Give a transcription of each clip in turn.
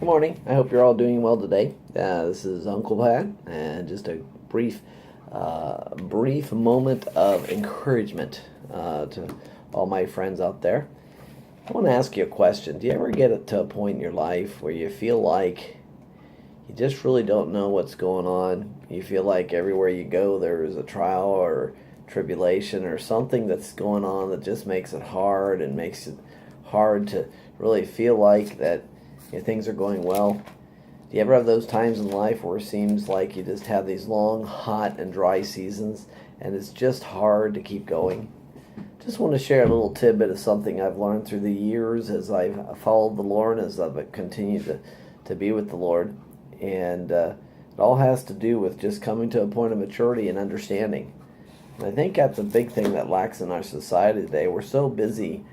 Good morning. I hope you're all doing well today. This is Uncle Pat, and just a brief moment of encouragement to all my friends out there. I want to ask you a question. Do you ever get to a point in your life where you feel like you just really don't know what's going on? You feel like everywhere you go there is a trial or tribulation or something that's going on that just makes it hard and makes it hard to really feel like that things are going well? Do you ever have those times in life where it seems like you just have these long, hot, and dry seasons, and it's just hard to keep going? Just want to share a little tidbit of something I've learned through the years as I've followed the Lord, as I've continued to be with the Lord. And it all has to do with just coming to a point of maturity and understanding. And I think that's a big thing that lacks in our society today. We're so busy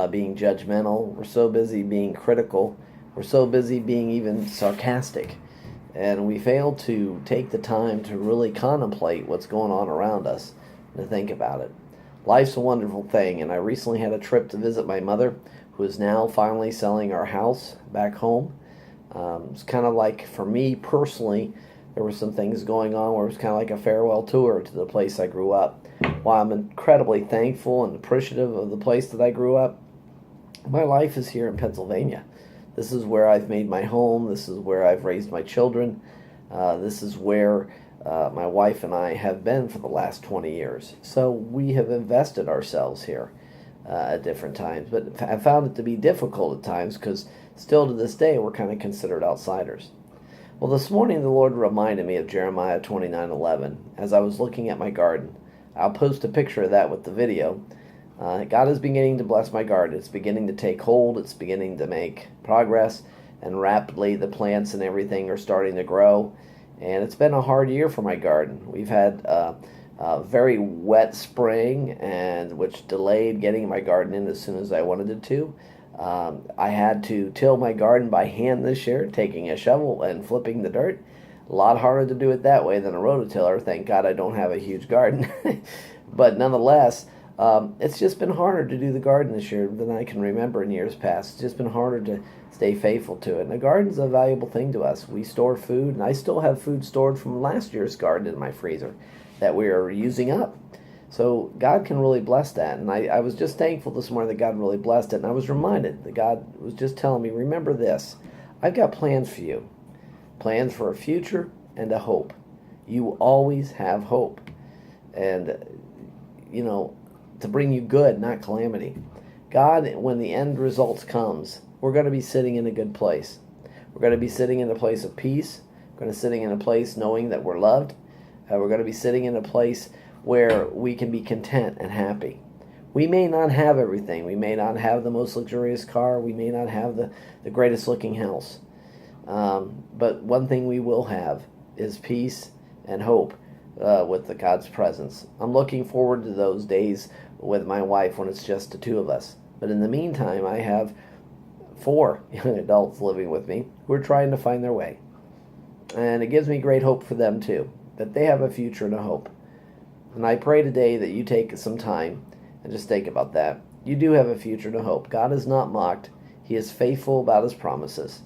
being judgmental. We're so busy being critical. We're so busy being even sarcastic, and we fail to take the time to really contemplate what's going on around us and to think about it. Life's a wonderful thing, and I recently had a trip to visit my mother, who is now finally selling our house back home. It's kind of like, for me personally, there were some things going on where it was kind of like a farewell tour to the place I grew up. While I'm incredibly thankful and appreciative of the place that I grew up, my life is here in Pennsylvania. This is where I've made my home. This is where I've raised my children. This is where my wife and I have been for the last 20 years. So we have invested ourselves here at different times. But I found it to be difficult at times because still to this day we're kind of considered outsiders. Well, this morning the Lord reminded me of Jeremiah 29:11 as I was looking at my garden. I'll post a picture of that with the video. God is beginning to bless my garden. It's beginning to take hold. It's beginning to make progress, and rapidly the plants and everything are starting to grow. And it's been a hard year for my garden. We've had a very wet spring, and which delayed getting my garden in as soon as I wanted it to. I had to till my garden by hand this year, taking a shovel and flipping the dirt. A lot harder to do it that way than a rototiller. Thank God I don't have a huge garden. But nonetheless, it's just been harder to do the garden this year than I can remember in years past. It's just been harder to stay faithful to it. And the garden's a valuable thing to us. We store food, and I still have food stored from last year's garden in my freezer that we are using up. So God can really bless that. And I was just thankful this morning that God really blessed it. And I was reminded that God was just telling me, remember this, I've got plans for you. Plans for a future and a hope. You always have hope. And, to bring you good, not calamity. God, when the end results comes, we're going to be sitting in a good place. We're going to be sitting in a place of peace. We're going to be sitting in a place knowing that we're loved. We're going to be sitting in a place where we can be content and happy. We may not have everything. We may not have the most luxurious car. We may not have the greatest looking house. But one thing we will have is peace and hope with the God's presence. I'm looking forward to those days with my wife when it's just the two of us. But in the meantime, I have 4 young adults living with me who are trying to find their way. And it gives me great hope for them too, that they have a future and a hope. And I pray today that you take some time and just think about that. You do have a future and a hope. God is not mocked. He is faithful about his promises,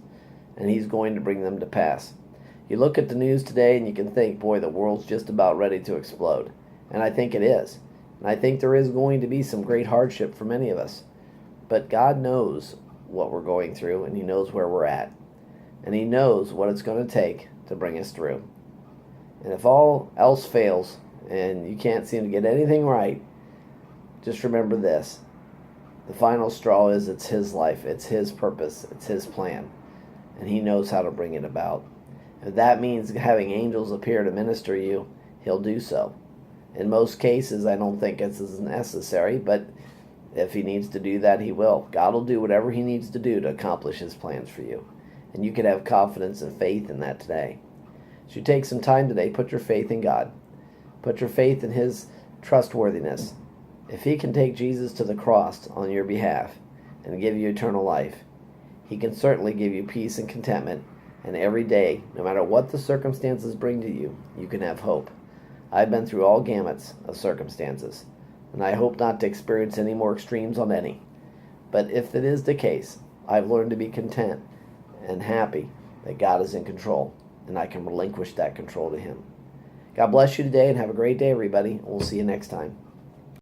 and he's going to bring them to pass. You look at the news today and you can think, boy, the world's just about ready to explode. And I think it is. And I think there is going to be some great hardship for many of us. But God knows what we're going through, and he knows where we're at. And he knows what it's going to take to bring us through. And if all else fails and you can't seem to get anything right, just remember this. The final straw is it's his life, it's his purpose, it's his plan. And he knows how to bring it about. If that means having angels appear to minister you, he'll do so. In most cases, I don't think it's as necessary, but if he needs to do that, he will. God will do whatever he needs to do to accomplish his plans for you. And you can have confidence and faith in that today. So you take some time today, put your faith in God. Put your faith in his trustworthiness. If he can take Jesus to the cross on your behalf and give you eternal life, he can certainly give you peace and contentment. And every day, no matter what the circumstances bring to you, you can have hope. I've been through all gamuts of circumstances, and I hope not to experience any more extremes on any. But if it is the case, I've learned to be content and happy that God is in control, and I can relinquish that control to Him. God bless you today, and have a great day, everybody. We'll see you next time.